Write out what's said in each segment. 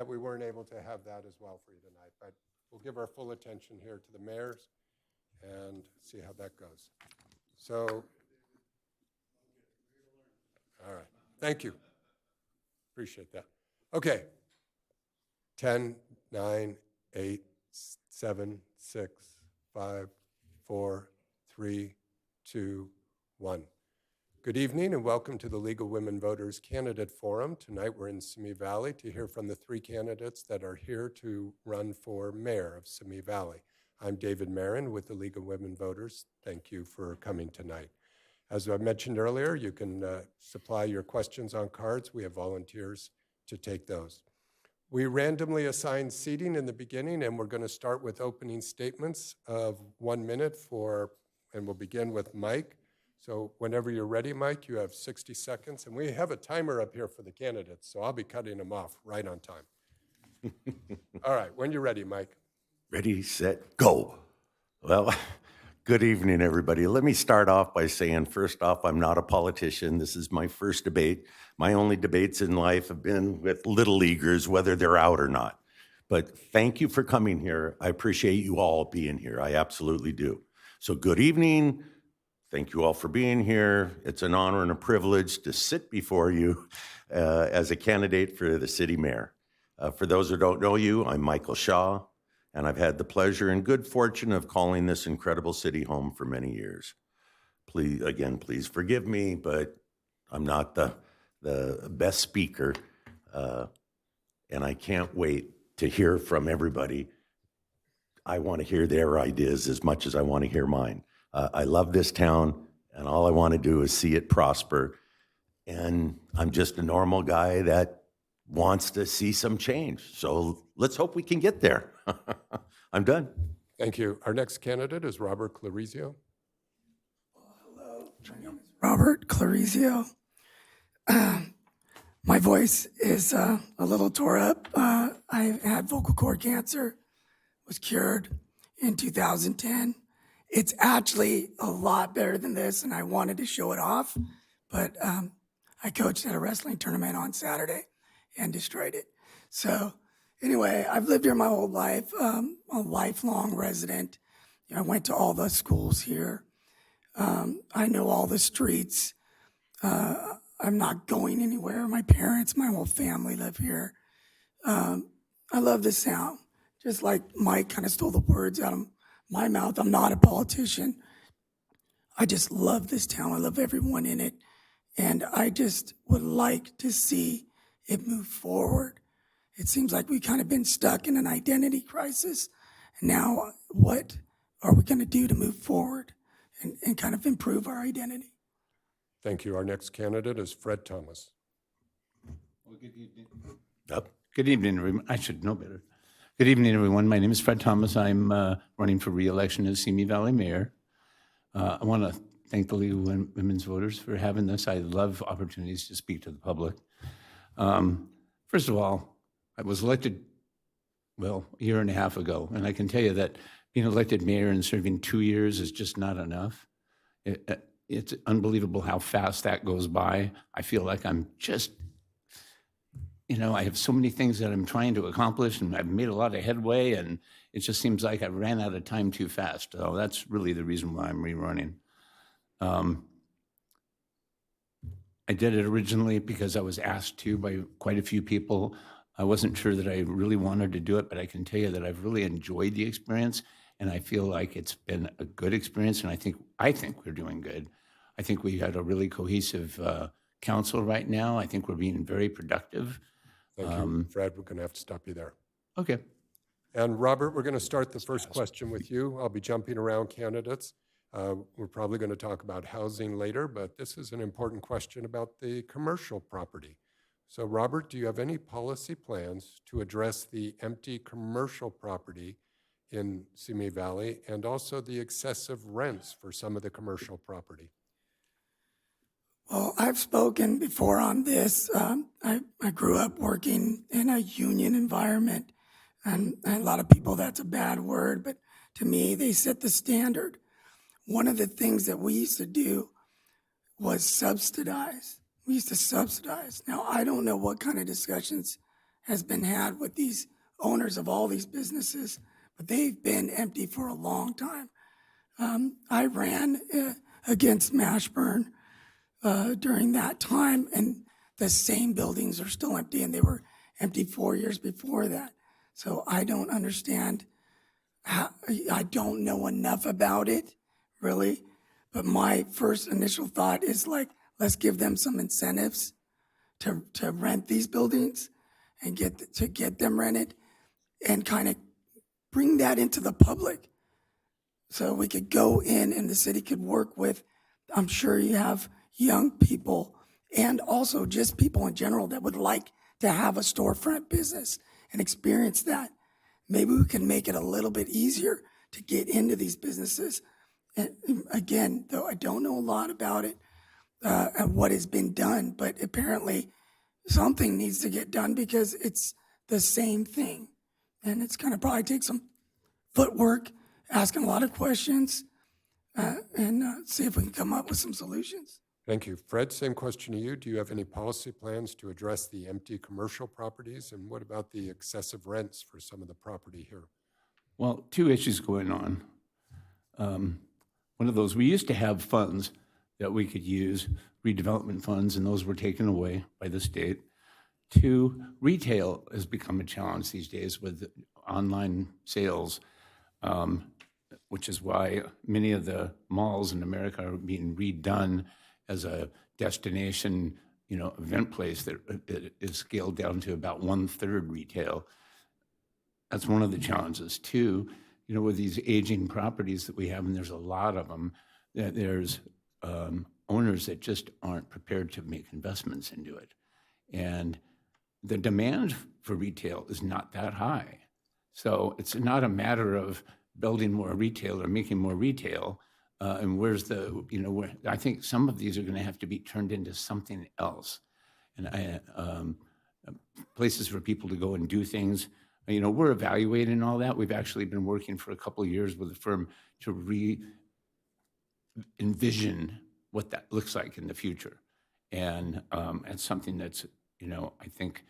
that we weren't able to have that as well for you tonight, but we'll give our full attention here to the mayors and see how that goes. So, all right, thank you. Appreciate that. Okay, 10, 9, 8, 7, 6, 5, 4, 3, 2, 1. Good evening and welcome to the League of Women Voters Candidate Forum. Tonight we're in Simi Valley to hear from the three candidates that are here to run for mayor of Simi Valley. I'm David Marin with the League of Women Voters. Thank you for coming tonight. As I mentioned earlier, you can supply your questions on cards. We have volunteers to take those. We randomly assign seating in the beginning, and we're going to start with opening statements of 1 minute and we'll begin with Mike. So whenever you're ready, Mike, you have 60 seconds. And we have a timer up here for the candidates, so I'll be cutting them off right on time. All right, when you're ready, Mike. Ready, set, go. Well, good evening, everybody. Let me start off by saying, first off, I'm not a politician. This is my first debate. My only debates in life have been with little leaguers, whether they're out or not. But thank you for coming here. I appreciate you all being here. I absolutely do. So good evening. Thank you all for being here. It's an honor and a privilege to sit before you as a candidate for the city mayor. For those who don't know you, I'm Michael Shaw, and I've had the pleasure and good fortune of calling this incredible city home for many years. Please forgive me, but I'm not the best speaker, and I can't wait to hear from everybody. I want to hear their ideas as much as I want to hear mine. I love this town, and all I want to do is see it prosper. And I'm just a normal guy that wants to see some change. So let's hope we can get there. I'm done. Thank you. Our next candidate is Robert Clarizio. Hello, my name is Robert Clarizio. My voice is a little tore up. I had vocal cord cancer, was cured in 2010. It's actually a lot better than this, and I wanted to show it off, but I coached at a wrestling tournament on Saturday and destroyed it. So anyway, I've lived here my whole life, a lifelong resident. I went to all the schools here. I know all the streets. I'm not going anywhere. My parents, my whole family live here. I love this town. Just like Mike kind of stole the words out of my mouth. I'm not a politician. I just love this town. I love everyone in it. And I just would like to see it move forward. It seems like we've kind of been stuck in an identity crisis. And now what are we going to do to move forward and kind of improve our identity? Thank you. Our next candidate is Fred Thomas. Well, good evening. Yep. Good evening, everyone. I should know better. Good evening, everyone. My name is Fred Thomas. I'm running for re-election as Simi Valley Mayor. I want to thank the League of Women's Voters for having this. I love opportunities to speak to the public. First of all, I was elected, a year and a half ago, and I can tell you that being elected mayor and serving 2 years is just not enough. It's unbelievable how fast that goes by. I feel like I'm just, I have so many things that I'm trying to accomplish, and I've made a lot of headway, and it just seems like I ran out of time too fast. So that's really the reason why I'm rerunning. I did it originally because I was asked to by quite a few people. I wasn't sure that I really wanted to do it, but I can tell you that I've really enjoyed the experience, and I feel like it's been a good experience, and I think we're doing good. I think we had a really cohesive council right now. I think we're being very productive. Thank you, Fred. We're going to have to stop you there. Okay. And Robert, we're going to start the first question with you. I'll be jumping around candidates. We're probably going to talk about housing later, but this is an important question about the commercial property. So Robert, do you have any policy plans to address the empty commercial property in Simi Valley and also the excessive rents for some of the commercial property? Well, I've spoken before on this. I grew up working in a union environment, and a lot of people, that's a bad word, but to me, they set the standard. One of the things that we used to do was subsidize. We used to subsidize. Now, I don't know what kind of discussions has been had with these owners of all these businesses, but they've been empty for a long time. I ran against Mashburn during that time, and the same buildings are still empty, and they were empty 4 years before that. So I don't understand I don't know enough about it, really. But my first initial thought is like, let's give them some incentives to rent these buildings and get them rented, and kind of bring that into the public. So we could go in and the city could work with, I'm sure you have young people and also just people in general that would like to have a storefront business and experience that. Maybe we can make it a little bit easier to get into these businesses. And again, though I don't know a lot about it and what has been done, but apparently something needs to get done because it's the same thing. And it's going to probably take some footwork, asking a lot of questions, and see if we can come up with some solutions. Thank you. Fred, same question to you. Do you have any policy plans to address the empty commercial properties? And what about the excessive rents for some of the property here? Well, two issues going on. One of those, we used to have funds that we could use, redevelopment funds, and those were taken away by the state. Two, retail has become a challenge these days with online sales, which is why many of the malls in America are being redone as a destination, event place that is scaled down to about 1/3 retail. That's one of the challenges. Two, with these aging properties that we have, and there's a lot of them, that there's owners that just aren't prepared to make investments into it. And the demand for retail is not that high. So it's not a matter of building more retail or making more retail. And where's where I think some of these are going to have to be turned into something else. And places for people to go and do things. We're evaluating all that. We've actually been working for a couple of years with a firm to envision what that looks like in the future. And it's something that's, I think,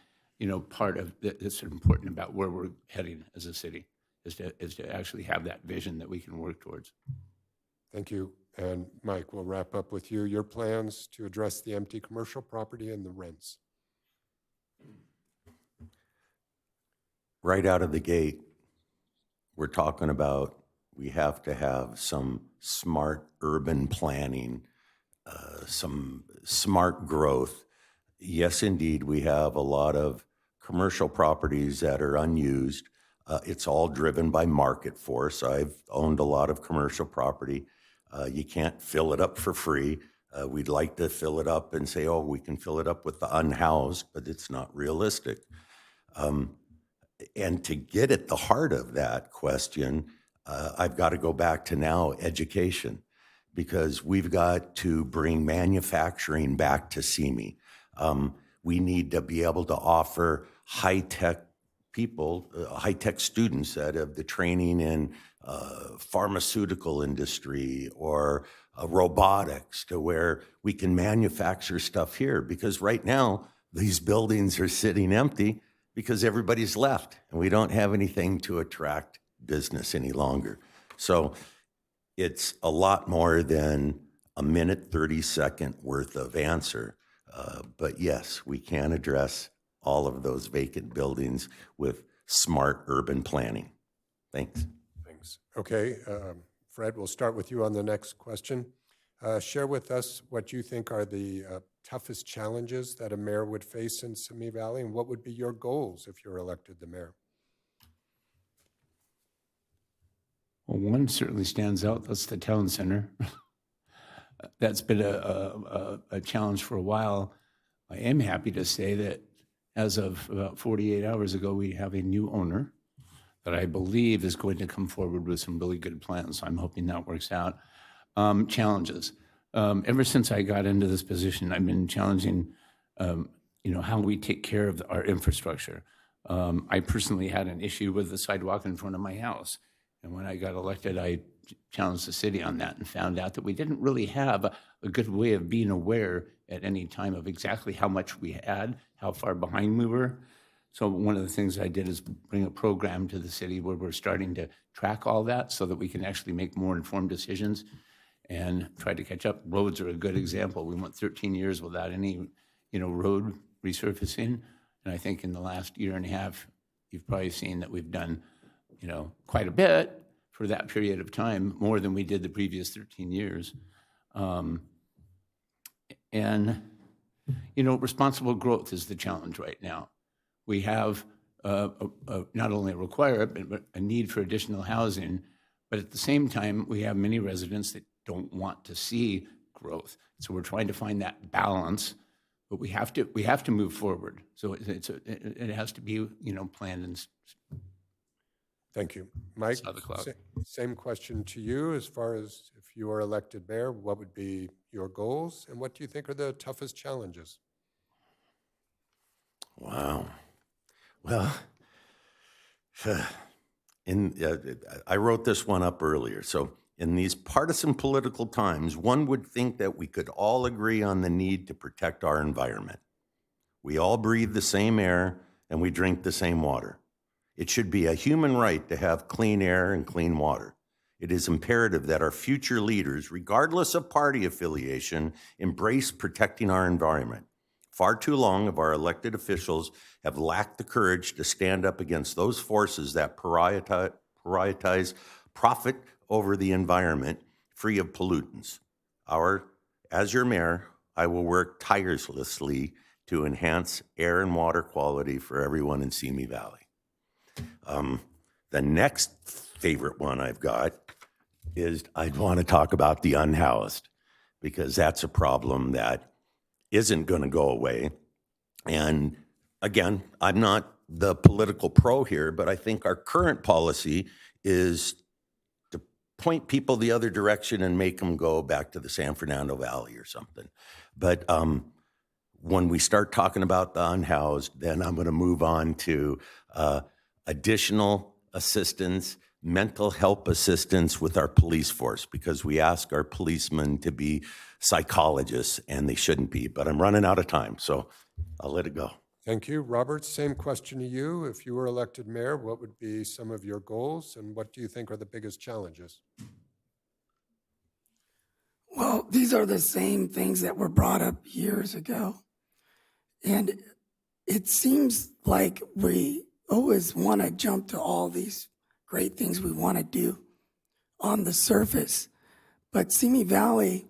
part of that's important about where we're heading as a city is to actually have that vision that we can work towards. Thank you. And Mike, we'll wrap up with you. Your plans to address the empty commercial property and the rents. Right out of the gate, we're talking about we have to have some smart urban planning, some smart growth. Yes, indeed, we have a lot of commercial properties that are unused. It's all driven by market force. I've owned a lot of commercial property. You can't fill it up for free. We'd like to fill it up and say, oh, we can fill it up with the unhoused, but it's not realistic. And to get at the heart of that question, I've got to go back to now education, because we've got to bring manufacturing back to Simi. We need to be able to offer high-tech people, high-tech students that have the training in pharmaceutical industry or robotics, to where we can manufacture stuff here. Because right now, these buildings are sitting empty because everybody's left and we don't have anything to attract business any longer. So it's a lot more than a minute, 30-second worth of answer. But yes, we can address all of those vacant buildings with smart urban planning. Thanks. Thanks. Okay, Fred, we'll start with you on the next question. Share with us what you think are the toughest challenges that a mayor would face in Simi Valley, and what would be your goals if you're elected the mayor? Well, one certainly stands out. That's the town center. That's been a challenge for a while. I am happy to say that as of about 48 hours ago, we have a new owner that I believe is going to come forward with some really good plans. I'm hoping that works out. Challenges. Ever since I got into this position, I've been challenging, how we take care of our infrastructure. I personally had an issue with the sidewalk in front of my house. And when I got elected, I challenged the city on that and found out that we didn't really have a good way of being aware at any time of exactly how much we had, how far behind we were. So one of the things I did is bring a program to the city where we're starting to track all that so that we can actually make more informed decisions and try to catch up. Roads are a good example. We went 13 years without any, road resurfacing. And I think in the last year and a half, you've probably seen that we've done, quite a bit for that period of time, more than we did the previous 13 years. Responsible growth is the challenge right now. We have not only a requirement, but a need for additional housing, but at the same time, we have many residents that don't want to see growth. So we're trying to find that balance, but we have to move forward. So it has to be, planned and. Thank you. Mike, Saw the clock. same question to you. As far as if you are elected mayor, what would be your goals and what do you think are the toughest challenges? Wow. Well, I wrote this one up earlier. So in these partisan political times, one would think that we could all agree on the need to protect our environment. We all breathe the same air and we drink the same water. It should be a human right to have clean air and clean water. It is imperative that our future leaders, regardless of party affiliation, embrace protecting our environment. Far too long of our elected officials have lacked the courage to stand up against those forces that prioritize profit over the environment free of pollutants. As your mayor, I will work tirelessly to enhance air and water quality for everyone in Simi Valley. The next favorite one I've got is I'd want to talk about the unhoused, because that's a problem that isn't going to go away. And again, I'm not the political pro here, but I think our current policy is to point people the other direction and make them go back to the San Fernando Valley or something. But when we start talking about the unhoused, then I'm going to move on to additional assistance, mental help assistance with our police force, because we ask our policemen to be psychologists and they shouldn't be. But I'm running out of time, so I'll let it go. Thank you. Robert, same question to you. If you were elected mayor, what would be some of your goals and what do you think are the biggest challenges? Well, these are the same things that were brought up years ago. And it seems like we always want to jump to all these great things we want to do on the surface. But Simi Valley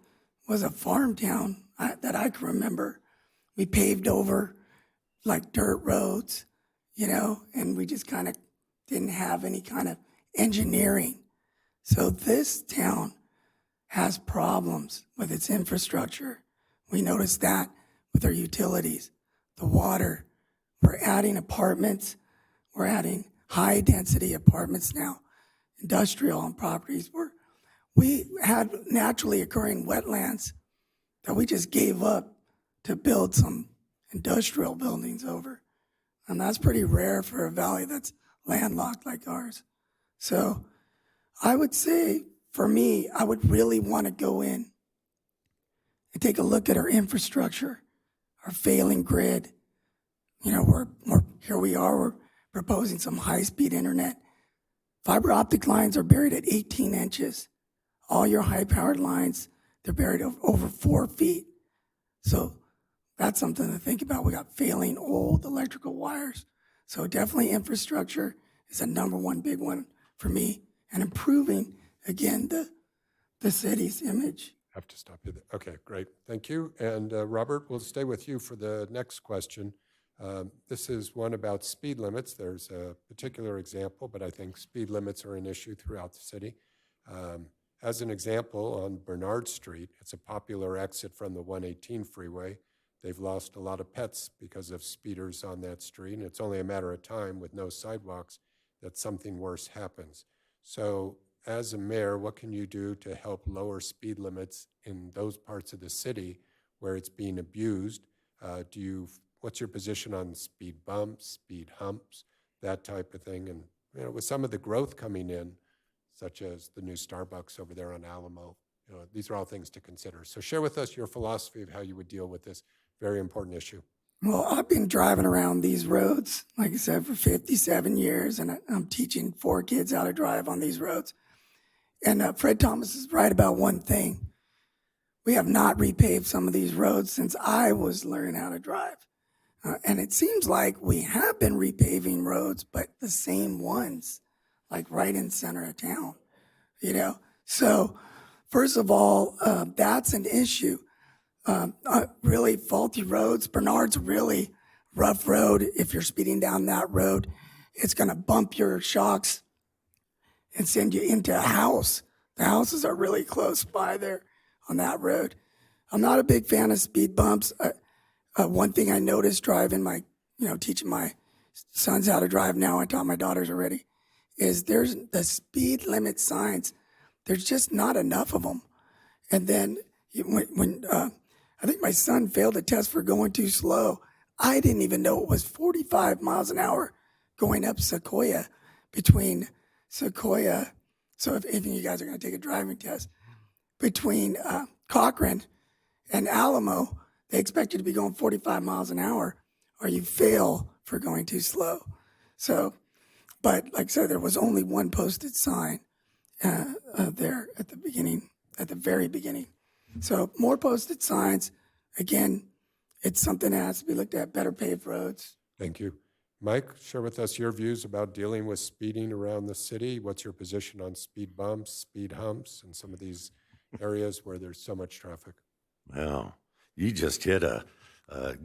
was a farm town that I can remember. We paved over like dirt roads, and we just kind of didn't have any kind of engineering. So this town has problems with its infrastructure. We noticed that with our utilities, the water. We're adding apartments. We're adding high-density apartments now, industrial on properties where we had naturally occurring wetlands that we just gave up to build some industrial buildings over. And that's pretty rare for a valley that's landlocked like ours. So I would say, for me, I would really want to go in and take a look at our infrastructure, our failing grid. Here we are, we're proposing some high-speed internet. Fiber optic lines are buried at 18 inches. All your high-powered lines, they're buried over 4 feet. So that's something to think about. We got failing old electrical wires. So definitely infrastructure is a number one big one for me, and improving, again, the city's image. Have to stop you there. Okay, great. Thank you. And Robert, we'll stay with you for the next question. This is one about speed limits. There's a particular example, but I think speed limits are an issue throughout the city. As an example, on Bernard Street, it's a popular exit from the 118 freeway. They've lost a lot of pets because of speeders on that street, and it's only a matter of time with no sidewalks that something worse happens. So as a mayor, what can you do to help lower speed limits in those parts of the city where it's being abused? What's your position on speed bumps, speed humps, that type of thing? And with some of the growth coming in, such as the new Starbucks over there on Alamo, these are all things to consider. So share with us your philosophy of how you would deal with this very important issue. Well, I've been driving around these roads, like I said, for 57 years, and I'm teaching 4 kids how to drive on these roads. And Fred Thomas is right about one thing. We have not repaved some of these roads since I was learning how to drive. And it seems like we have been repaving roads, but the same ones, like right in center of town, you know? So, first of all, that's an issue. Really faulty roads. Bernard's a really rough road. If you're speeding down that road, it's going to bump your shocks and send you into a house. The houses are really close by there on that road. I'm not a big fan of speed bumps. One thing I noticed driving teaching my sons how to drive now, I taught my daughters already, is there's the speed limit signs. There's just not enough of them. And then when I think my son failed a test for going too slow, I didn't even know it was 45 miles an hour going up Sequoia between Sequoia. So if you guys are going to take a driving test, between Cochrane and Alamo, they expect you to be going 45 miles an hour or you fail for going too slow. So, but like I said, there was only one posted sign there at the very beginning. So more posted signs. Again, it's something that has to be looked at, better paved roads. Thank you. Mike, share with us your views about dealing with speeding around the city. What's your position on speed bumps, speed humps, and some of these areas where there's so much traffic? Well, you just hit a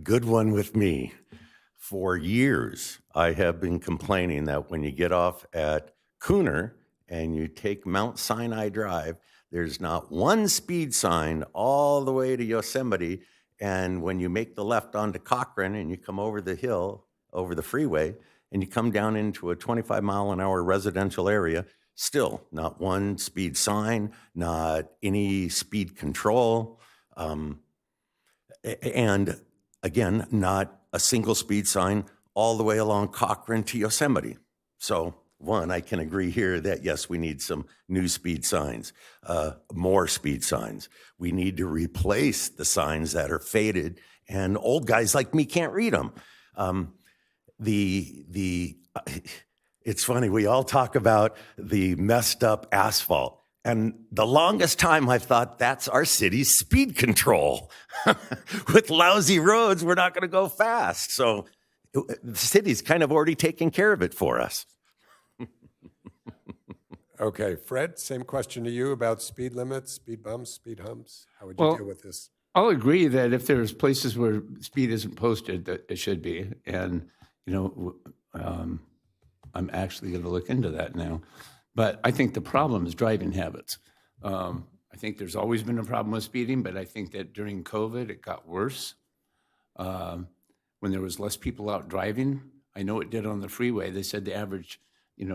good one with me. For years, I have been complaining that when you get off at Cooner and you take Mount Sinai Drive, there's not one speed sign all the way to Yosemite. And when you make the left onto Cochrane and you come over the hill, over the freeway, and you come down into a 25 mile an hour residential area, still not one speed sign, not any speed control. And again, not a single speed sign all the way along Cochrane to Yosemite. So one, I can agree here that yes, we need some new speed signs, more speed signs. We need to replace the signs that are faded and old guys like me can't read them. It's funny, we all talk about the messed up asphalt. And the longest time I thought that's our city's speed control. With lousy roads, we're not going to go fast. So the city's kind of already taking care of it for us. Okay, Fred, same question to you about speed limits, speed bumps, speed humps. How would you deal with this? I'll agree that if there's places where speed isn't posted, that it should be. And, I'm actually going to look into that now. But I think the problem is driving habits. I think there's always been a problem with speeding, but I think that during COVID, it got worse. When there was less people out driving, I know it did on the freeway. They said the average,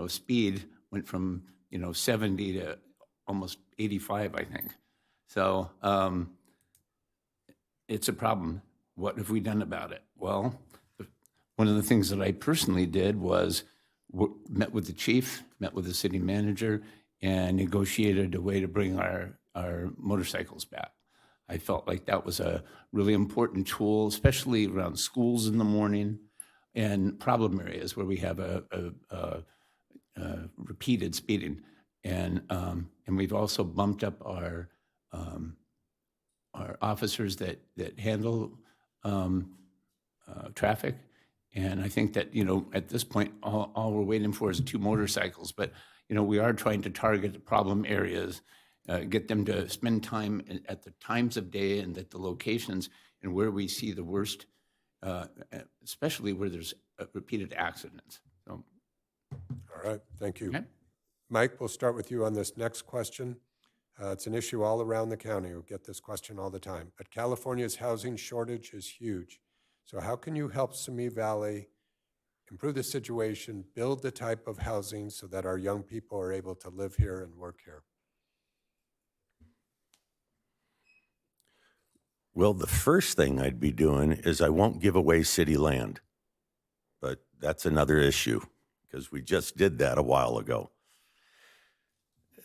speed went from, 70 to almost 85, I think. So it's a problem. What have we done about it? Well, one of the things that I personally did was met with the chief, met with the city manager, and negotiated a way to bring our motorcycles back. I felt like that was a really important tool, especially around schools in the morning and problem areas where we have a repeated speeding. And we've also bumped up our officers that handle traffic. And I think that, at this point, all we're waiting for is 2 motorcycles. But, we are trying to target the problem areas, get them to spend time at the times of day and at the locations and where we see the worst, especially where there's repeated accidents. So, All right, thank you. okay. Mike, we'll start with you on this next question. It's an issue all around the county. We get this question all the time. But California's housing shortage is huge. So how can you help Simi Valley improve the situation, build the type of housing so that our young people are able to live here and work here? Well, the first thing I'd be doing is I won't give away city land. But that's another issue because we just did that a while ago.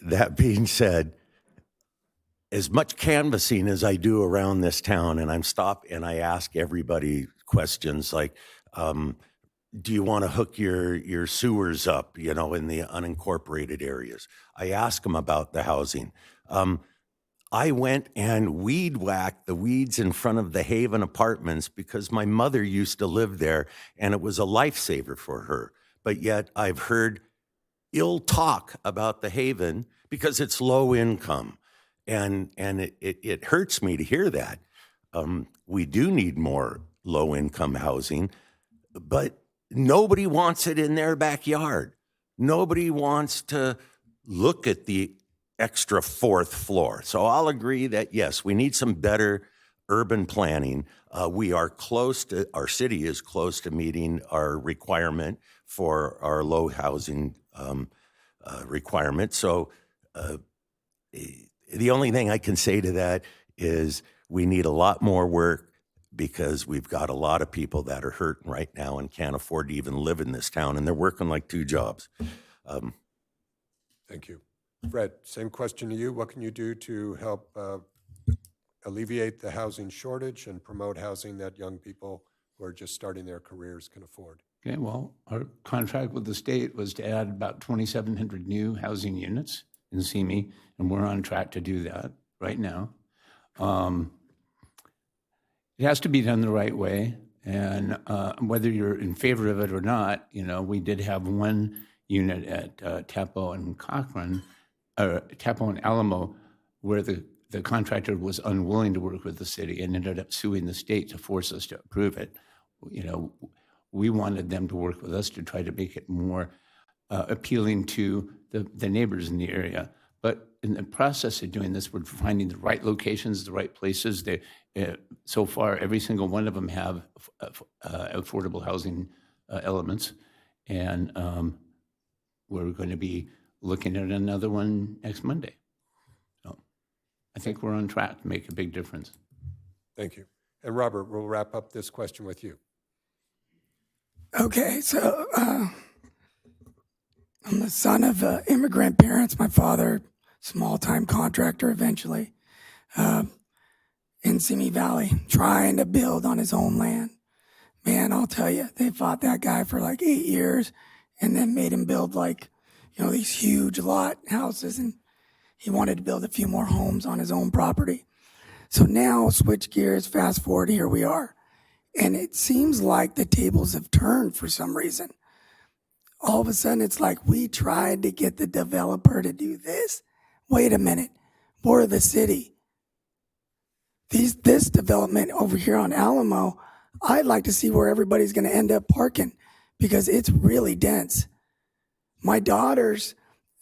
That being said, as much canvassing as I do around this town, and I ask everybody questions like, do you want to hook your sewers up, you know, in the unincorporated areas? I ask them about the housing. I went and weed whacked the weeds in front of the Haven Apartments because my mother used to live there and it was a lifesaver for her. But yet I've heard ill talk about the Haven because it's low income. And it hurts me to hear that. We do need more low income housing, but nobody wants it in their backyard. Nobody wants to look at the extra fourth floor. So I'll agree that, yes, we need some better urban planning. Our city is close to meeting our requirement for our low housing requirement. So the only thing I can say to that is we need a lot more work because we've got a lot of people that are hurting right now and can't afford to even live in this town, and they're working like 2 jobs. Thank you. Fred, same question to you. What can you do to help alleviate the housing shortage and promote housing that young people who are just starting their careers can afford? Okay, well, our contract with the state was to add about 2,700 new housing units in Simi, and we're on track to do that right now. It has to be done the right way, and whether you're in favor of it or not, you know, we did have one unit at Tapo and Cochrane, Tapo and Alamo, where the contractor was unwilling to work with the city and ended up suing the state to force us to approve it. You know, we wanted them to work with us to try to make it more appealing to the neighbors in the area. But in the process of doing this, we're finding the right locations, the right places. So far, every single one of them have affordable housing elements. And we're going to be looking at another one next Monday. So I think we're on track to make a big difference. Thank you. And Robert, we'll wrap up this question with you. Okay, so I'm the son of immigrant parents. My father, small-time contractor eventually, in Simi Valley, trying to build on his own land. Man, I'll tell you, they fought that guy for like 8 years and then made him build like, you know, these huge lot houses, and he wanted to build a few more homes on his own property. So now, switch gears, fast forward, here we are. And it seems like the tables have turned for some reason. All of a sudden, it's like we tried to get the developer to do this. Wait a minute, we're the city. This development over here on Alamo, I'd like to see where everybody's going to end up parking because it's really dense. My daughter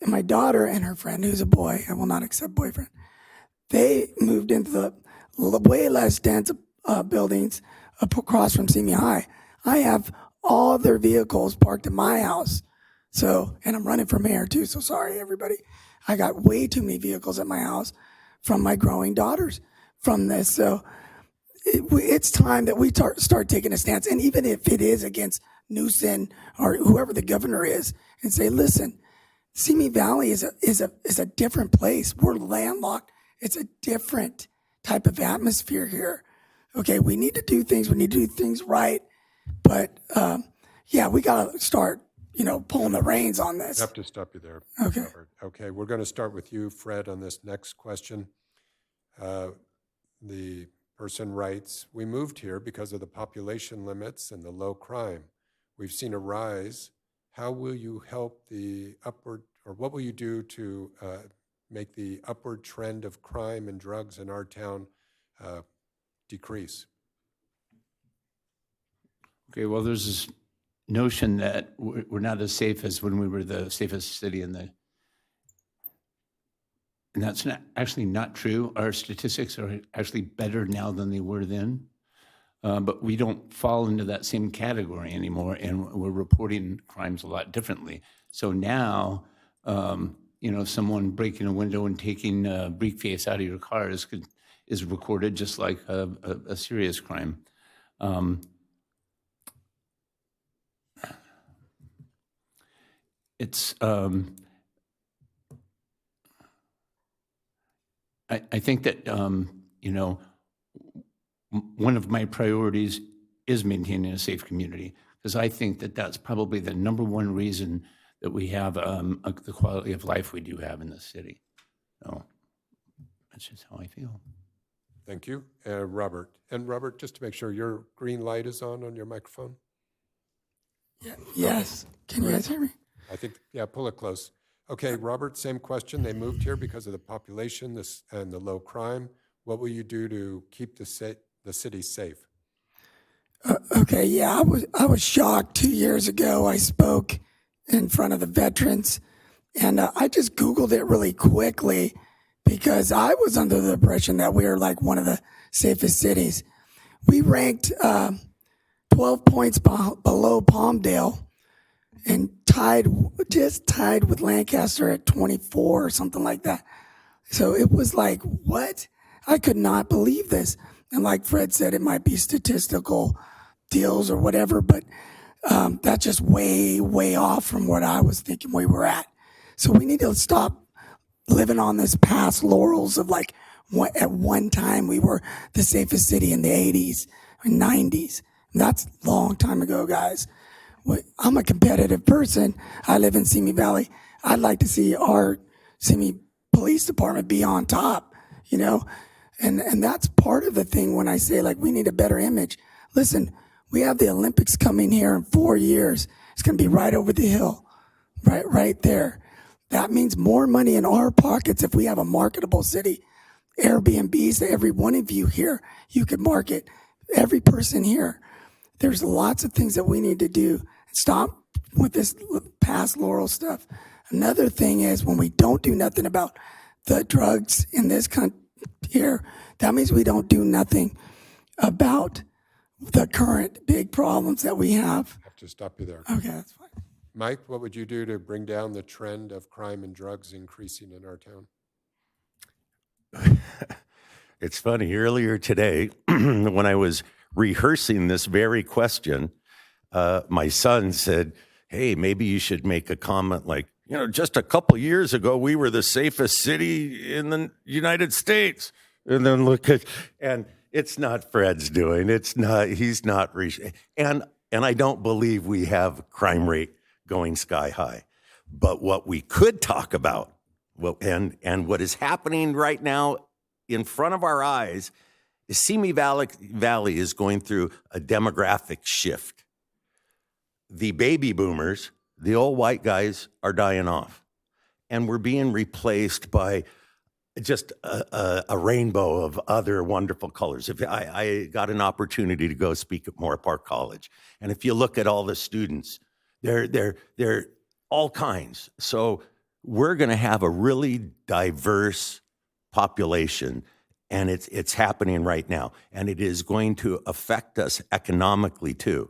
and her friend, who's a boy, I will not accept boyfriend, they moved into the way less dense buildings across from Simi High. I have all their vehicles parked in my house. So, and I'm running for mayor too, so sorry everybody. I got way too many vehicles at my house from my growing daughters from this. So it's time that we start taking a stance. And even if it is against Newsom or whoever the governor is, and say, listen, Simi Valley is a different place. We're landlocked. It's a different type of atmosphere here. Okay, we need to do things. We need to do things right. But yeah, we got to start, you know, pulling the reins on this. I have to stop you there. Okay. Robert. Okay, we're going to start with you, Fred, on this next question. The person writes, we moved here because of the population limits and the low crime. We've seen a rise. How will you help the upward, or what will you do to make the upward trend of crime and drugs in our town decrease? Okay, well, there's this notion that we're not as safe as when we were the safest city in the, and that's actually not true. Our statistics are actually better now than they were then, but we don't fall into that same category anymore, and we're reporting crimes a lot differently. So now, you know, someone breaking a window and taking a briefcase out of your car is recorded just like a serious crime. It's, I think that, you know, one of my priorities is maintaining a safe community, because I think that that's probably the number one reason that we have the quality of life we do have in the city. So that's just how I feel. Thank you. Robert. And Robert, just to make sure, your green light is on your microphone? Yes. Can you guys hear me? I think, yeah, pull it close. Okay, Robert, same question. They moved here because of the population and the low crime. What will you do to keep the city safe? Okay, yeah, I was shocked 2 years ago. I spoke in front of the veterans, and I just Googled it really quickly because I was under the impression that we were like one of the safest cities. We ranked 12 points below Palmdale and just tied with Lancaster at 24 or something like that. So it was like, what? I could not believe this. And like Fred said, it might be statistical deals or whatever, but that's just way, way off from what I was thinking we were at. So we need to stop living on this past laurels of like, at one time we were the safest city in the 80s and 90s. And that's a long time ago, guys. I'm a competitive person. I live in Simi Valley. I'd like to see our Simi Police Department be on top, you know? And that's part of the thing when I say, like, we need a better image. Listen, we have the Olympics coming here in 4 years. It's going to be right over the hill, right there. That means more money in our pockets if we have a marketable city. Airbnbs to every one of you here, you could market every person here. There's lots of things that we need to do. Stop with this past laurel stuff. Another thing is when we don't do nothing about the drugs in this country here, that means we don't do nothing about the current big problems that we have. I have to stop you there. Okay, that's fine. Mike, what would you do to bring down the trend of crime and drugs increasing in our town? It's funny, earlier today, when I was rehearsing this very question, my son said, hey, maybe you should make a comment like, you know, just a couple years ago, we were the safest city in the United States. And then and it's not Fred's doing. He's not, and I don't believe we have crime rate going sky high. But what we could talk about, and what is happening right now in front of our eyes, is Simi Valley is going through a demographic shift. The baby boomers, the old white guys, are dying off, and we're being replaced by just a rainbow of other wonderful colors. If I got an opportunity to go speak at Moore Park College, and if you look at all the students, they're all kinds. So we're going to have a really diverse population, and it's happening right now, and it is going to affect us economically too.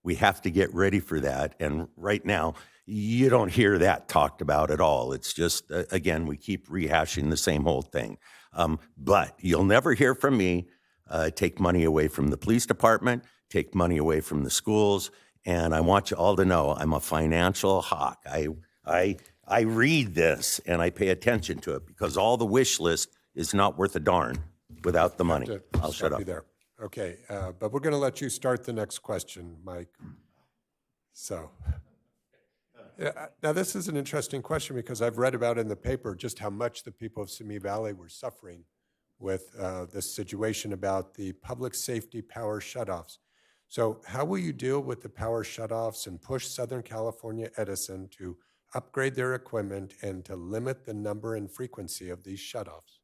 We have to get ready for that, and right now, you don't hear that talked about at all. It's just, again, we keep rehashing the same old thing. But you'll never hear from me take money away from the police department, take money away from the schools, and I want you all to know I'm a financial hawk. I read this and I pay attention to it because all the wish list is not worth a darn without the money. I'll shut up. There. Okay, but we're going to let you start the next question, Mike. So, yeah, now this is an interesting question because I've read about in the paper just how much the people of Simi Valley were suffering with this situation about the public safety power shutoffs. So how will you deal with the power shutoffs and push Southern California Edison to upgrade their equipment and to limit the number and frequency of these shutoffs?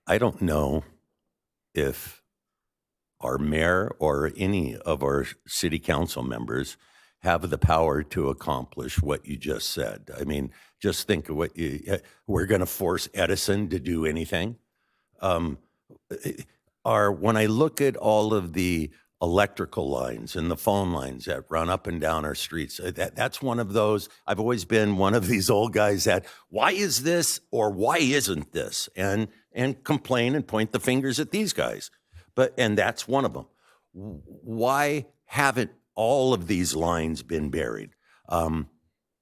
I don't know if our mayor or any of our city council members have the power to accomplish what you just said. I mean, just think of what we're going to force Edison to do anything. When I look at all of the electrical lines and the phone lines that run up and down our streets, that's one of those. I've always been one of these old guys that, why is this or why isn't this? And complain and point the fingers at these guys. And that's one of them. Why haven't all of these lines been buried? And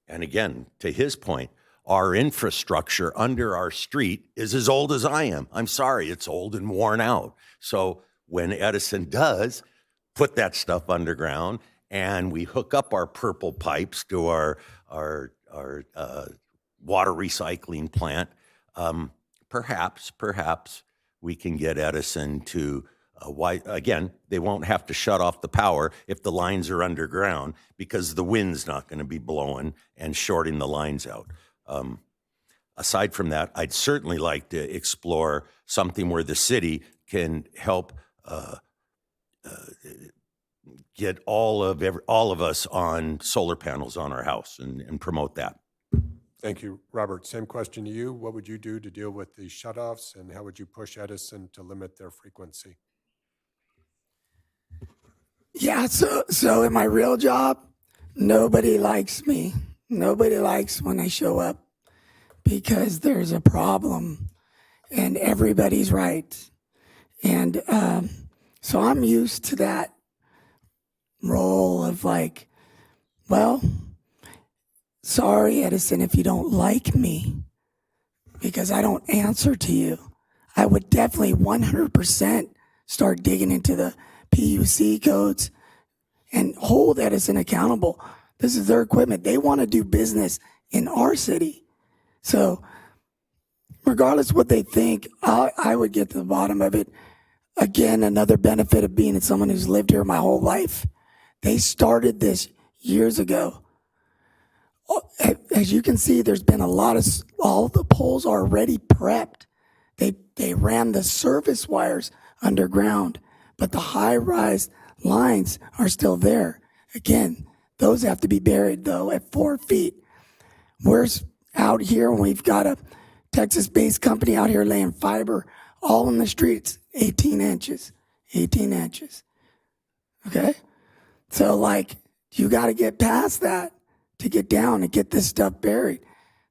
again, to his point, our infrastructure under our street is as old as I am. I'm sorry, it's old and worn out. So when Edison does put that stuff underground and we hook up our purple pipes to our water recycling plant, perhaps we can get Edison to, again, they won't have to shut off the power if the lines are underground because the wind's not going to be blowing and shorting the lines out. Aside from that, I'd certainly like to explore something where the city can help get all of us on solar panels on our house and promote that. Thank you, Robert. Same question to you. What would you do to deal with the shutoffs, and how would you push Edison to limit their frequency? Yeah, so in my real job, nobody likes me. Nobody likes when I show up because there's a problem and everybody's right. And so I'm used to that role of like, well, sorry, Edison, if you don't like me because I don't answer to you. I would definitely 100% start digging into the PUC codes and hold Edison accountable. This is their equipment. They want to do business in our city. So regardless of what they think, I would get to the bottom of it. Again, another benefit of being someone who's lived here my whole life. They started this years ago. As you can see, there's been all the poles are already prepped. They ran the service wires underground, but the high-rise lines are still there. Again, those have to be buried, though, at 4 feet. We're out here, and we've got a Texas-based company out here laying fiber all in the streets, 18 inches. Okay? So, like, you got to get past that to get down and get this stuff buried.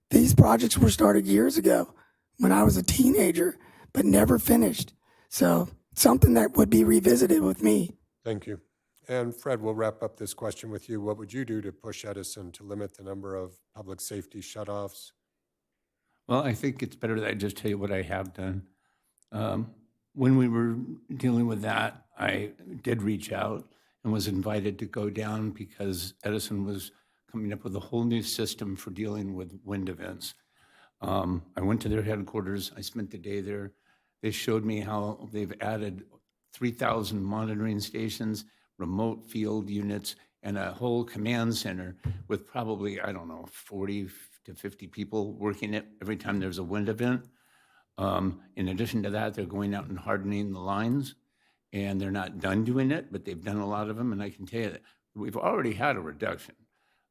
These projects were started years ago when I was a teenager, but never finished. So something that would be revisited with me. Thank you. And Fred, we'll wrap up this question with you. What would you do to push Edison to limit the number of public safety shutoffs? Well, I think it's better that I just tell you what I have done. When we were dealing with that, I did reach out and was invited to go down because Edison was coming up with a whole new system for dealing with wind events. I went to their headquarters. I spent the day there. They showed me how they've added 3,000 monitoring stations, remote field units, and a whole command center with probably, 40 to 50 people working it every time there's a wind event. In addition to that, they're going out and hardening the lines, and they're not done doing it, but they've done a lot of them, and I can tell you that we've already had a reduction.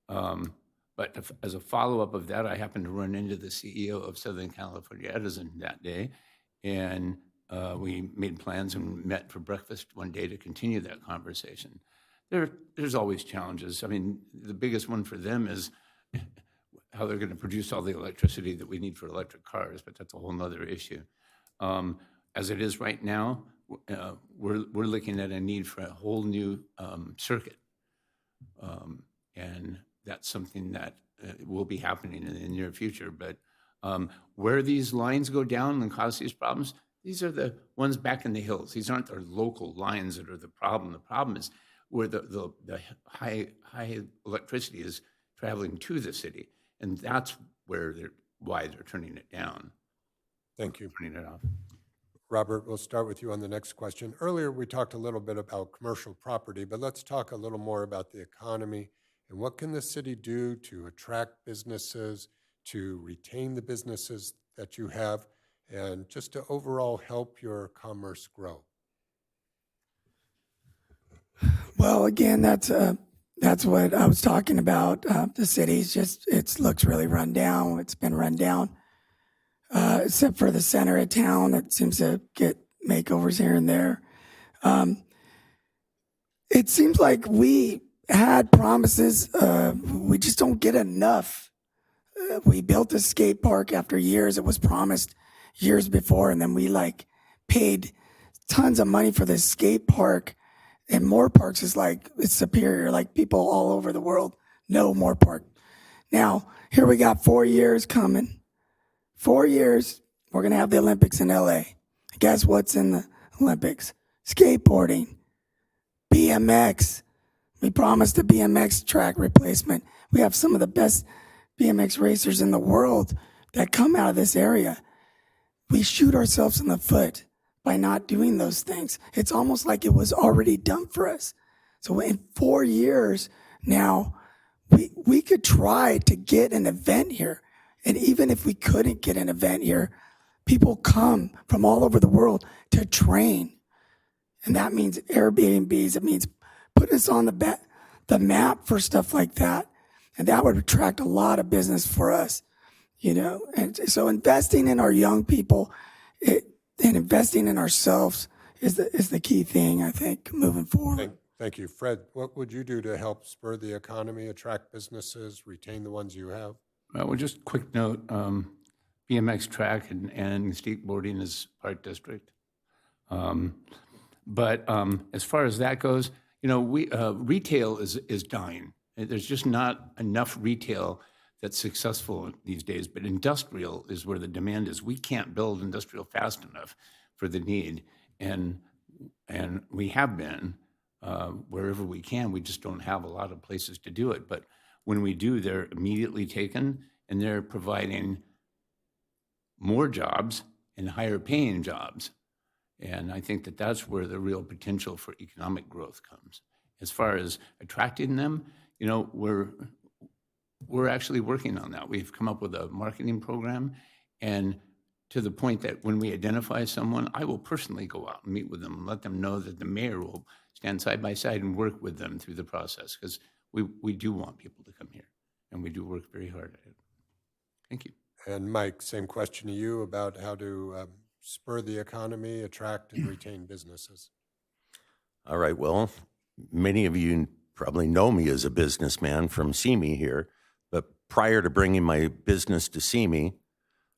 But as a follow-up of that, I happened to run into the CEO of Southern California Edison that day, and we made plans and met for breakfast one day to continue that conversation. There's always challenges. I mean, the biggest one for them is how they're going to produce all the electricity that we need for electric cars, but that's a whole nother issue. As it is right now, we're looking at a need for a whole new circuit. And that's something that will be happening in the near future. But where these lines go down and cause these problems, these are the ones back in the hills. These aren't our local lines that are the problem. The problem is where the high electricity is traveling to the city. And that's why they're turning it down. Thank you. Turning it off. Robert, we'll start with you on the next question. Earlier, we talked a little bit about commercial property, but let's talk a little more about the economy and what can the city do to attract businesses, to retain the businesses that you have, and just to overall help your commerce grow. Well, again, that's what I was talking about. The city's it looks really run down. It's been run down, except for the center of town that seems to get makeovers here and there. It seems like we had promises. We just don't get enough. We built a skate park after years. It was promised years before, and then we paid tons of money for this skate park. And Moore Parks is it's superior. Like people all over the world know Moore Park. Now, Here we got 4 years coming. 4 years, we're going to have the Olympics in LA. Guess what's in the Olympics? Skateboarding, BMX. We promised a BMX track replacement. We have some of the best BMX racers in the world that come out of this area. We shoot ourselves in the foot by not doing those things. It's almost like it was already done for us. So in 4 years now, we could try to get an event here. And even if we couldn't get an event here, people come from all over the world to train. And that means Airbnbs. It means put us on the map for stuff like that. And that would attract a lot of business for us, you know. And so investing in our young people and investing in ourselves is the key thing, I think, moving forward. Thank you. Fred, what would you do to help spur the economy, attract businesses, retain the ones you have? Well, just a quick note, BMX track and skateboarding is Park District. But as far as that goes, you know, retail is dying. There's just not enough retail that's successful these days, but industrial is where the demand is. We can't build industrial fast enough for the need, and we have been wherever we can. We just don't have a lot of places to do it. But when we do, they're immediately taken, and they're providing more jobs and higher paying jobs. And I think that that's where the real potential for economic growth comes. As far as attracting them, you know, we're actually working on that. We've come up with a marketing program, and to the point that when we identify someone, I will personally go out and meet with them and let them know that the mayor will stand side by side and work with them through the process, because we do want people to come here, and we do work very hard at it. Thank you. And Mike, same question to you about how to spur the economy, attract and retain businesses. All right, well, many of you probably know me as a businessman from CME here, but prior to bringing my business to CME,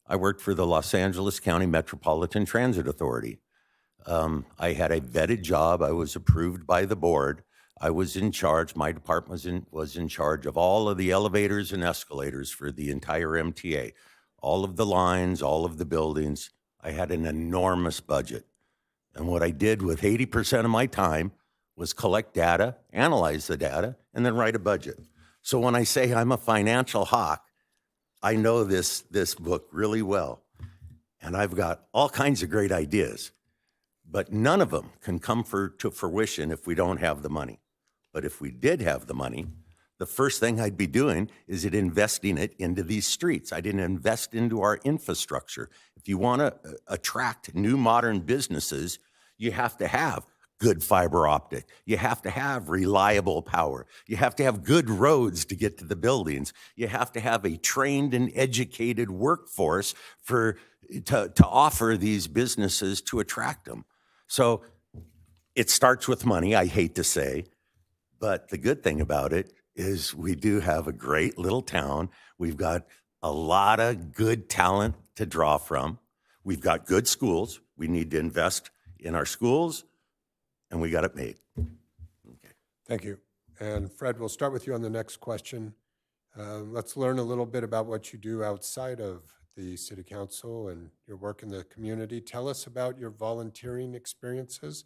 I worked for the Los Angeles County Metropolitan Transit Authority. I had a vetted job. I was approved by the board. I was in charge, my department was in charge of all of the elevators and escalators for the entire MTA, all of the lines, all of the buildings. I had an enormous budget. And what I did with 80% of my time was collect data, analyze the data, and then write a budget. So when I say I'm a financial hawk, I know this book really well. And I've got all kinds of great ideas, but none of them can come to fruition if we don't have the money. But if we did have the money, the first thing I'd be doing is investing it into these streets. I didn't invest into our infrastructure. If you want to attract new modern businesses, you have to have good fiber optic. You have to have reliable power. You have to have good roads to get to the buildings. You have to have a trained and educated workforce to offer these businesses to attract them. So it starts with money, I hate to say, but the good thing about it is we do have a great little town. We've got a lot of good talent to draw from. We've got good schools. We need to invest in our schools, and we got it made. Okay. Thank you. And Fred, we'll start with you on the next question. Let's learn a little bit about what you do outside of the City Council and your work in the community. Tell us about your volunteering experiences.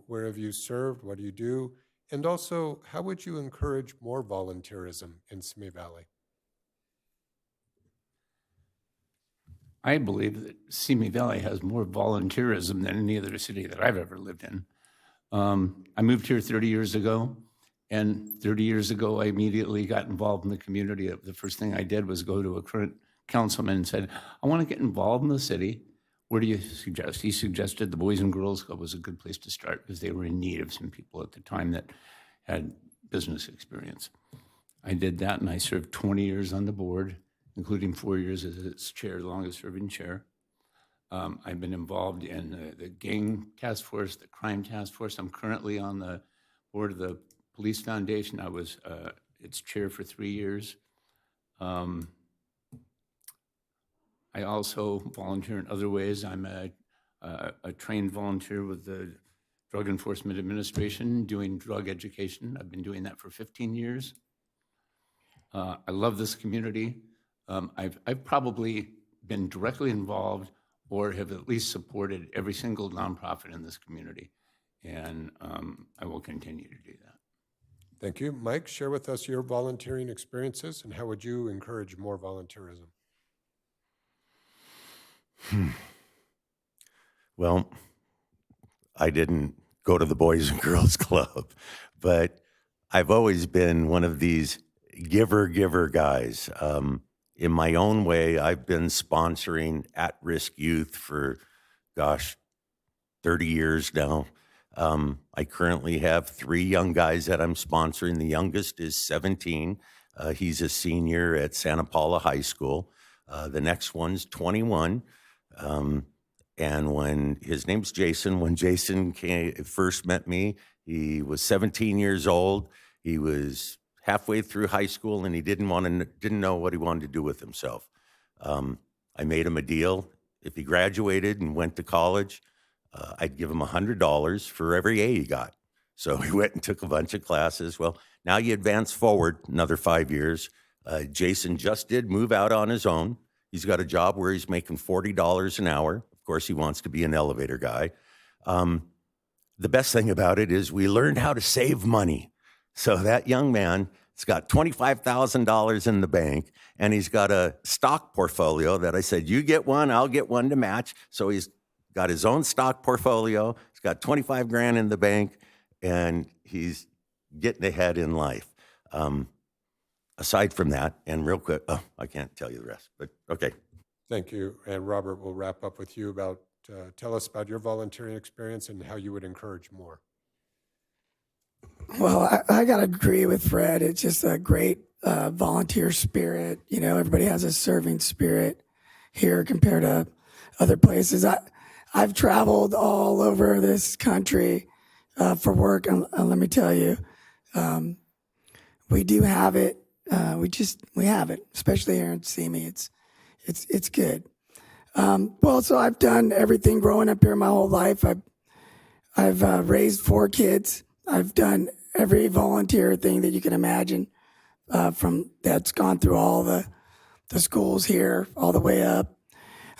Where have you served? What do you do? And also, how would you encourage more volunteerism in Simi Valley? I believe that Simi Valley has more volunteerism than any other city that I've ever lived in. I moved here 30 years ago, and 30 years ago, I immediately got involved in the community. The first thing I did was go to a current councilman and said, I want to get involved in the city. What do you suggest? He suggested the Boys and Girls Club was a good place to start because they were in need of some people at the time that had business experience. I did that, and I served 20 years on the board, including 4 years as its chair, the longest serving chair. I've been involved in the gang task force, the crime task force. I'm currently on the board of the Police Foundation. I was its chair for 3 years. I also volunteer in other ways. I'm a trained volunteer with the Drug Enforcement Administration doing drug education. I've been doing that for 15 years. I love this community. I've probably been directly involved or have at least supported every single nonprofit in this community. And I will continue to do that. Thank you. Mike, share with us your volunteering experiences and how would you encourage more volunteerism? Well, I didn't go to the Boys and Girls Club, but I've always been one of these giver guys. In my own way, I've been sponsoring at-risk youth for, 30 years now. I currently have 3 young guys that I'm sponsoring. The youngest is 17. He's a senior at Santa Paula High School. The next one's 21. And when his name's Jason, when Jason first met me, he was 17 years old. He was halfway through high school, and he didn't know what he wanted to do with himself. I made him a deal. If he graduated and went to college, I'd give him $100 for every A he got. So he went and took a bunch of classes. Well, now you advance forward another 5 years. Jason just did move out on his own. He's got a job where he's making $40 an hour. Of course, he wants to be an elevator guy. The best thing about it is we learned how to save money. So that young man has got $25,000 in the bank, and he's got a stock portfolio that I said, you get one, I'll get one to match. So he's got his own stock portfolio. He's got 25 grand in the bank, and he's getting ahead in life. Aside from that, and real quick, I can't tell you the rest, but okay. Thank you. And Robert, we'll wrap up with you about, tell us about your volunteering experience and how you would encourage more. Well, I got to agree with Fred. It's just a great volunteer spirit. You know, everybody has a serving spirit here compared to other places. I've traveled all over this country for work, and let me tell you, we do have it. We have it, especially here in Simi. It's good. Well, so I've done everything growing up here my whole life. I've raised 4 kids. I've done every volunteer thing that you can imagine, from that's gone through all the schools here, all the way up.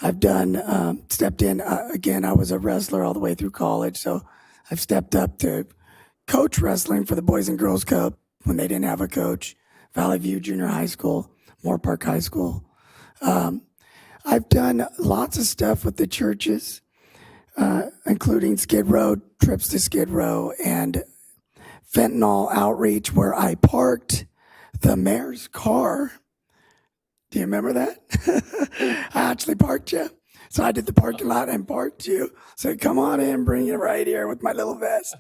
I've done, stepped in, again, I was a wrestler all the way through college, so I've stepped up to coach wrestling for the Boys and Girls Club when they didn't have a coach, Valley View Junior High School, Moore Park High School. I've done lots of stuff with the churches, including Skid Row, trips to Skid Row, and fentanyl outreach, where I parked the mayor's car. Do you remember that? I actually parked you. So I did the parking lot and parked you. Said, come on in, bring it right here with my little vest,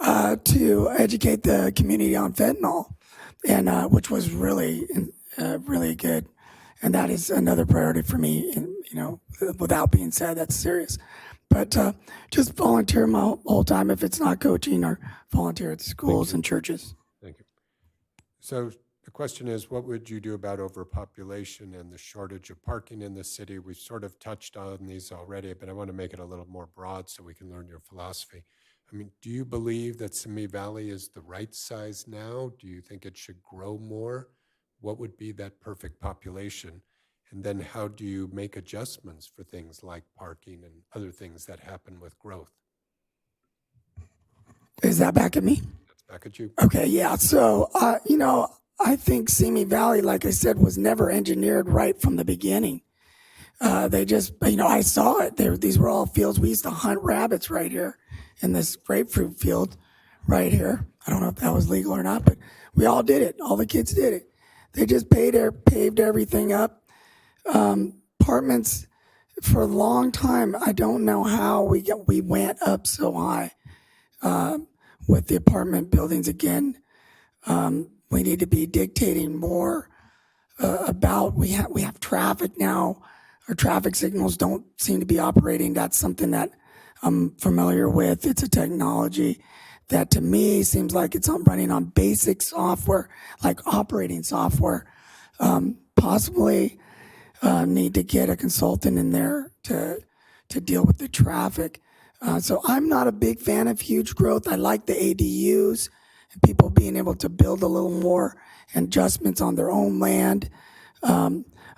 to educate the community on fentanyl, and which was really good. And that is another priority for me. And, you know, without being said, that's serious. But just volunteer my whole time if it's not coaching, or volunteer at schools and churches. Thank you. So the question is, what would you do about overpopulation and the shortage of parking in the city? We've sort of touched on these already, but I want to make it a little more broad so we can learn your philosophy. I mean, do you believe that Simi Valley is the right size now? Do you think it should grow more? What would be that perfect population? And then how do you make adjustments for things like parking and other things that happen with growth? Is that back at me? That's back at you. Okay, yeah. So, you know, I think Simi Valley, like I said, was never engineered right from the beginning. They just, you know, I saw it. These were all fields. We used to hunt rabbits right here in this grapefruit field right here. I don't know if that was legal or not, but we all did it. All the kids did it. They just paved everything up. Apartments for a long time. I don't know how we went up so high with the apartment buildings again. We need to be dictating more about. We have traffic now. Our traffic signals don't seem to be operating. That's something that I'm familiar with. It's a technology that to me seems like it's running on basic software, like operating software. Possibly need to get a consultant in there to deal with the traffic. So I'm not a big fan of huge growth. I like the ADUs and people being able to build a little more and adjustments on their own land.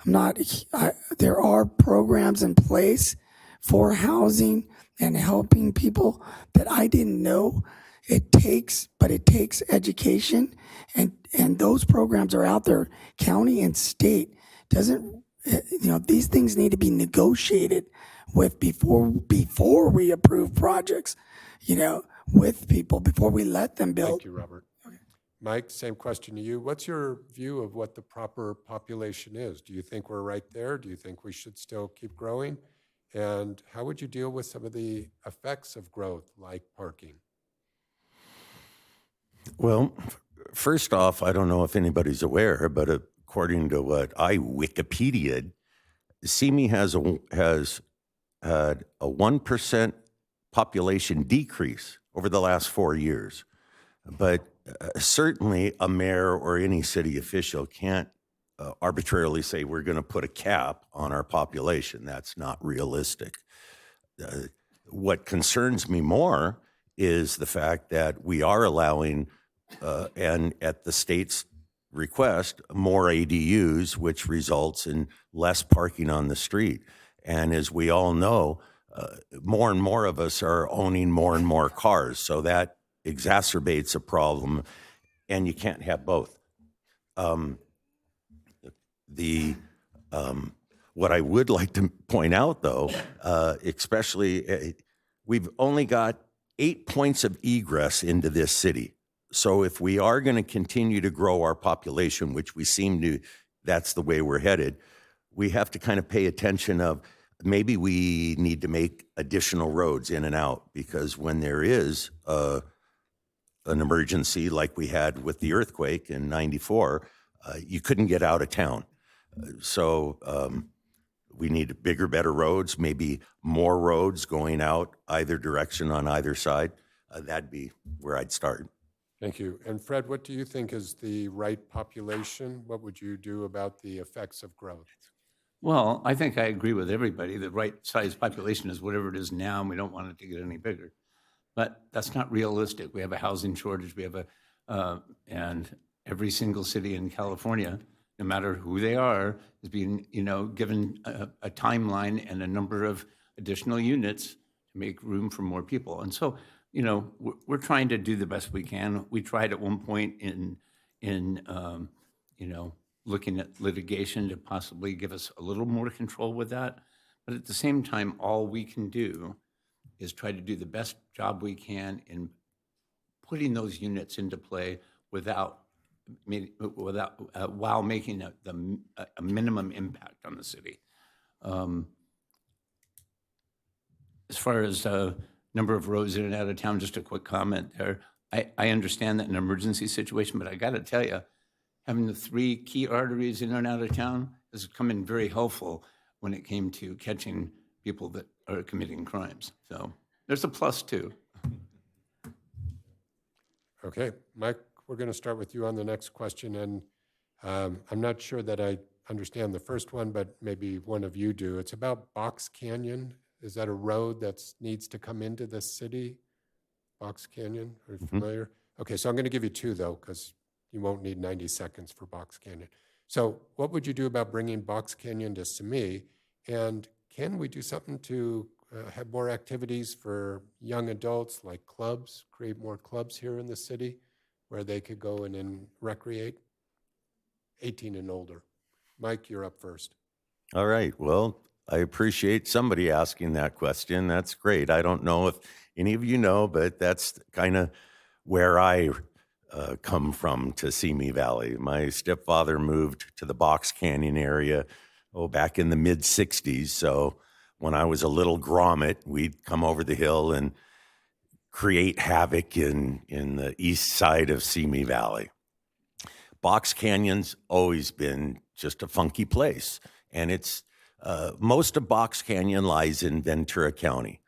There are programs in place for housing and helping people that I didn't know. It takes education, and those programs are out there, county and state. These things need to be negotiated with before we approve projects, with people, before we let them build. Thank you, Robert. Mike, same question to you. What's your view of what the proper population is? Do you think we're right there? Do you think we should still keep growing? And how would you deal with some of the effects of growth, like parking? Well, first off, I don't know if anybody's aware, but according to what I Wikipedia'd, Simi has had a 1% population decrease over the last 4 years. But certainly a mayor or any city official can't arbitrarily say we're going to put a cap on our population. That's not realistic. What concerns me more is the fact that we are allowing, and at the state's request, more ADUs, which results in less parking on the street. And as we all know, more and more of us are owning more and more cars. So that exacerbates a problem, and you can't have both. What I would like to point out, though, especially, we've only got 8 points of egress into this city. So if we are going to continue to grow our population, which we seem to, that's the way we're headed, we have to kind of pay attention of maybe we need to make additional roads in and out, because when there is an emergency like we had with the earthquake in '94, you couldn't get out of town. So we need bigger, better roads, maybe more roads going out either direction on either side. That'd be where I'd start. Thank you. And Fred, what do you think is the right population? What would you do about the effects of growth? Well, I think I agree with everybody. The right size population is whatever it is now, and we don't want it to get any bigger. But that's not realistic. We have a housing shortage. We have and every single city in California, no matter who they are, is being, given a timeline and a number of additional units to make room for more people. And so, we're trying to do the best we can. We tried at one point in looking at litigation to possibly give us a little more control with that. But at the same time, all we can do is try to do the best job we can in putting those units into play while making a minimum impact on the city. As far as number of roads in and out of town, just a quick comment there. I understand that in an emergency situation, but I got to tell you, having the 3 key arteries in and out of town has come in very helpful when it came to catching people that are committing crimes. So there's a plus too. Okay, Mike, we're going to start with you on the next question. And I'm not sure that I understand the first one, but maybe one of you do. It's about Box Canyon. Is that a road that needs to come into the city? Box Canyon, are you familiar? Okay, so I'm going to give you 2, though, because you won't need 90 seconds for Box Canyon. So what would you do about bringing Box Canyon to Simi? And can we do something to have more activities for young adults, like clubs, create more clubs here in the city where they could go and recreate? 18 and older. Mike, you're up first. All right. Well, I appreciate somebody asking that question. That's great. I don't know if any of you know, but that's kind of where I come from to Simi Valley. My stepfather moved to the Box Canyon area, back in the mid-'60s. So when I was a little grommet, we'd come over the hill and create havoc in the east side of Simi Valley. Box Canyon's always been just a funky place, and it's most of Box Canyon lies in Ventura County.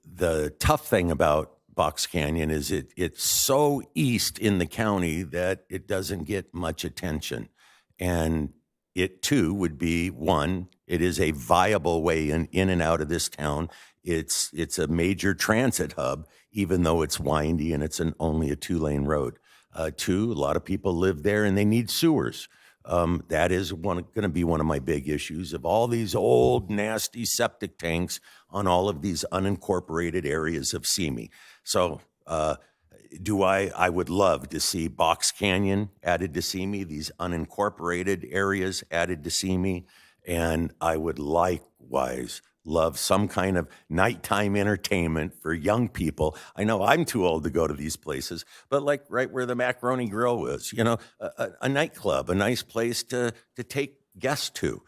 The tough thing about Box Canyon is it's so east in the county that it doesn't get much attention. And it too would be, one, it is a viable way in and out of this town. It's a major transit hub, even though it's windy and it's only a 2-lane road. Two, a lot of people live there and they need sewers. That is going to be one of my big issues of all these old, nasty septic tanks on all of these unincorporated areas of Simi. So, I would love to see Box Canyon added to Simi, these unincorporated areas added to Simi, and I would likewise love some kind of nighttime entertainment for young people. I know I'm too old to go to these places, but like right where the Macaroni Grill was, a nightclub, a nice place to take guests to.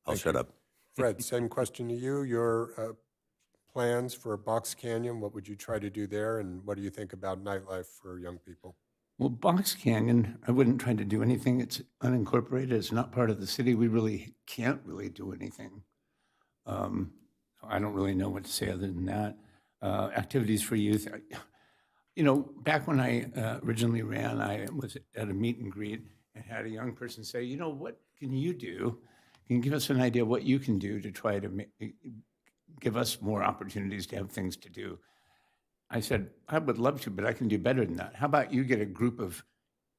I'll shut up. Fred, same question to you. Your plans for Box Canyon, what would you try to do there, and what do you think about nightlife for young people? Well, Box Canyon, I wouldn't try to do anything. It's unincorporated. It's not part of the city. We really can't really do anything. I don't really know what to say other than that. Activities for youth. Back when I originally ran, I was at a meet and greet and had a young person say, what can you do? Can you give us an idea of what you can do to try to give us more opportunities to have things to do? I said, I would love to, but I can do better than that. How about you get a group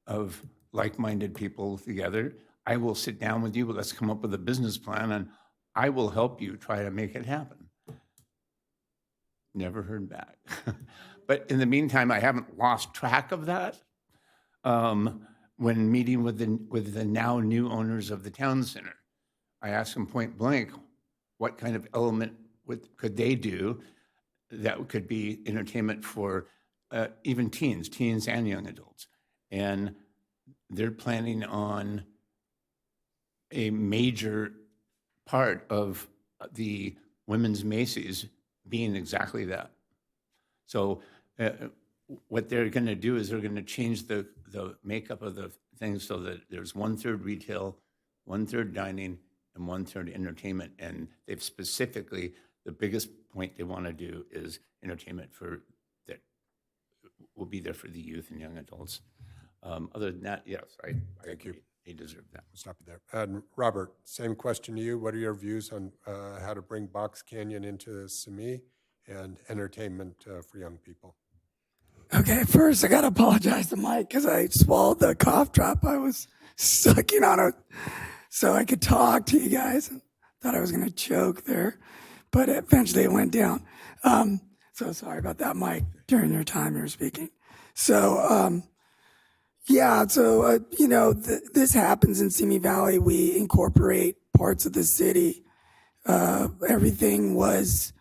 of like-minded people together? I will sit down with you, let's come up with a business plan, and I will help you try to make it happen. Never heard back. But in the meantime, I haven't lost track of that. When meeting with the now new owners of the town center, I asked them point blank, what kind of element could they do that could be entertainment for even teens and young adults. And they're planning on a major part of the Women's Macy's being exactly that. So what they're going to do is they're going to change the makeup of the things so that there's 1/3 retail, 1/3 dining, and 1/3 entertainment. And they've specifically, the biggest point they want to do is entertainment that will be there for the youth and young adults. Other than that, yes, I Thank you. They deserve that. We'll stop you there. And Robert, same question to you. What are your views on how to bring Box Canyon into Simi and entertainment for young people? Okay, first I gotta apologize to Mike because I swallowed the cough drop. I was sucking on it so I could talk to you guys. Thought I was gonna choke there, but eventually it went down. So sorry about that, Mike, during your time you were speaking. So, this happens in Simi Valley. We incorporate parts of the city. Everything was,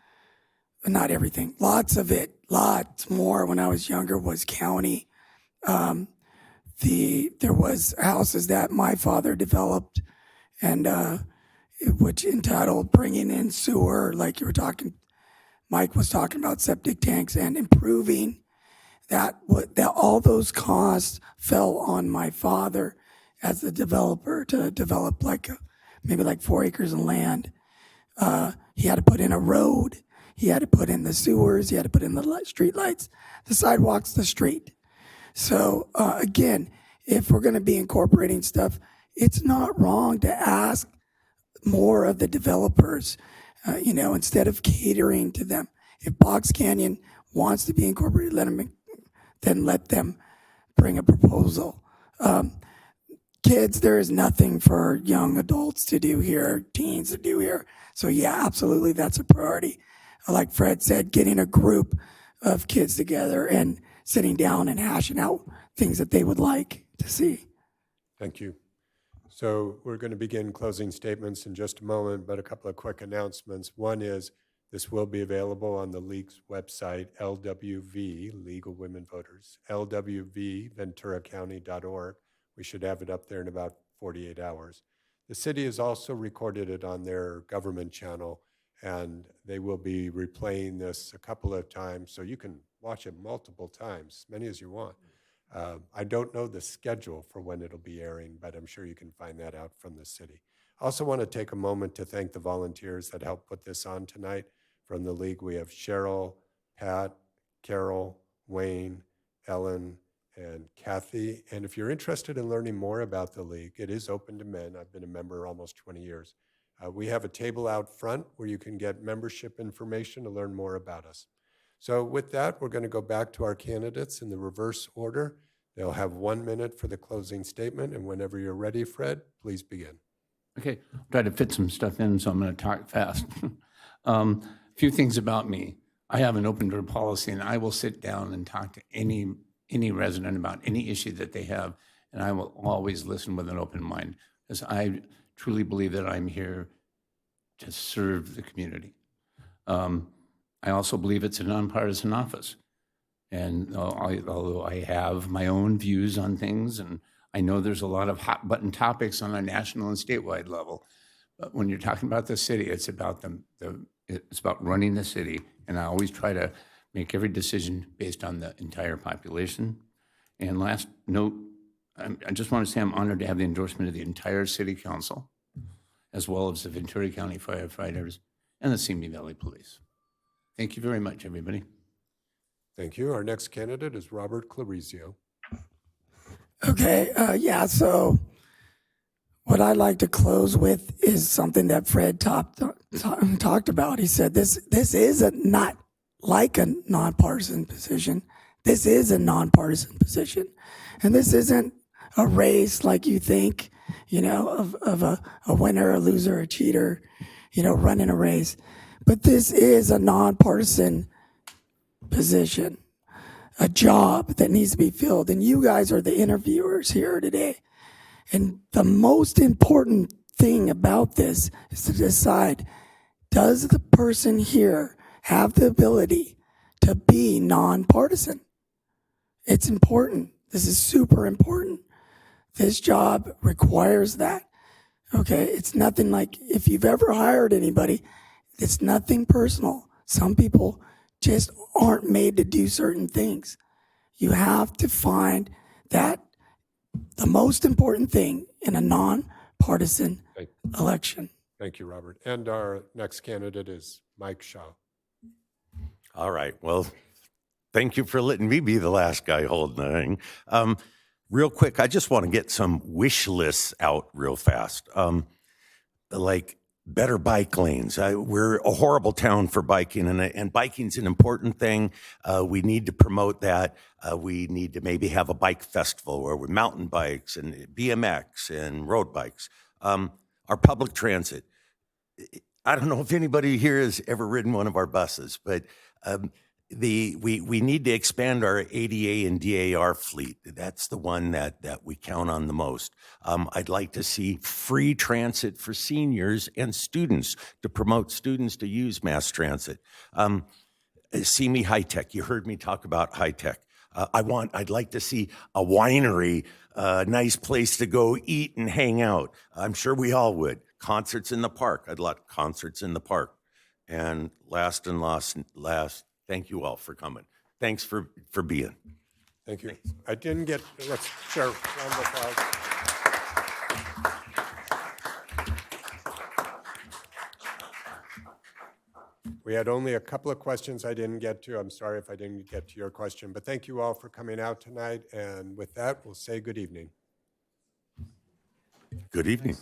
not everything, lots of it, lots more when I was younger was county. There was houses that my father developed and which entitled bringing in sewer, like you were talking, Mike was talking about septic tanks and improving that all those costs fell on my father as the developer to develop maybe 4 acres of land. He had to put in a road. He had to put in the sewers. He had to put in the street lights, the sidewalks, the street. So again, if we're going to be incorporating stuff, it's not wrong to ask more of the developers, instead of catering to them. If Box Canyon wants to be incorporated, let them bring a proposal. Kids, there is nothing for young adults to do here, teens to do here. So yeah, absolutely, that's a priority. Like Fred said, getting a group of kids together and sitting down and hashing out things that they would like to see. Thank you. So we're going to begin closing statements in just a moment, but a couple of quick announcements. One is this will be available on the League's website, LWV, League of Women Voters, lwvventuracounty.org. We should have it up there in about 48 hours. The city has also recorded it on their government channel, and they will be replaying this a couple of times, so you can watch it multiple times, as many as you want. I don't know the schedule for when it'll be airing, but I'm sure you can find that out from the city. I also want to take a moment to thank the volunteers that helped put this on tonight. From the League, we have Cheryl, Pat, Carol, Wayne, Ellen, and Kathy. And if you're interested in learning more about the League, it is open to men. I've been a member almost 20 years. We have a table out front where you can get membership information to learn more about us. So with that, we're going to go back to our candidates in the reverse order. They'll have 1 minute for the closing statement, and whenever you're ready, Fred, please begin. Okay, I'll try to fit some stuff in, so I'm going to talk fast. A few things about me. I have an open door policy, and I will sit down and talk to any resident about any issue that they have, and I will always listen with an open mind, because I truly believe that I'm here to serve the community. I also believe it's a nonpartisan office. And although I have my own views on things, and I know there's a lot of hot button topics on a national and statewide level, but when you're talking about the city, it's about it's about running the city. And I always try to make every decision based on the entire population. And last note, I just want to say I'm honored to have the endorsement of the entire city council, as well as the Ventura County firefighters and the Simi Valley Police. Thank you very much, everybody. Thank you. Our next candidate is Robert Clarizio. Okay, so what I'd like to close with is something that Fred talked about. He said this is not like a nonpartisan position. This is a nonpartisan position. And this isn't a race like you think, of a winner, a loser, a cheater, running a race. But this is a nonpartisan position, a job that needs to be filled. And you guys are the interviewers here today. And the most important thing about this is to decide, does the person here have the ability to be nonpartisan? It's important. This is super important. This job requires that. Okay, it's nothing like, if you've ever hired anybody, it's nothing personal. Some people just aren't made to do certain things. You have to find that the most important thing in a nonpartisan election. Thank you, Robert. And our next candidate is Mike Shaw. All right. Well, thank you for letting me be the last guy holding the thing. Real quick, I just want to get some wish lists out real fast. Like better bike lanes. We're a horrible town for biking, and biking's an important thing. We need to promote that. We need to maybe have a bike festival where we're mountain bikes and BMX and road bikes. Our public transit. I don't know if anybody here has ever ridden one of our buses, but we need to expand our ADA and DAR fleet. That's the one that we count on the most. I'd like to see free transit for seniors and students to promote students to use mass transit. Simi High Tech. You heard me talk about high tech. I'd like to see a winery, a nice place to go eat and hang out. I'm sure we all would. Concerts in the park. I'd like concerts in the park. And last, thank you all for coming. Thanks for being. Thank you. I didn't get, let's share a round of applause. We had only a couple of questions I didn't get to. I'm sorry if I didn't get to your question, but thank you all for coming out tonight. And with that, we'll say good evening. Good evening.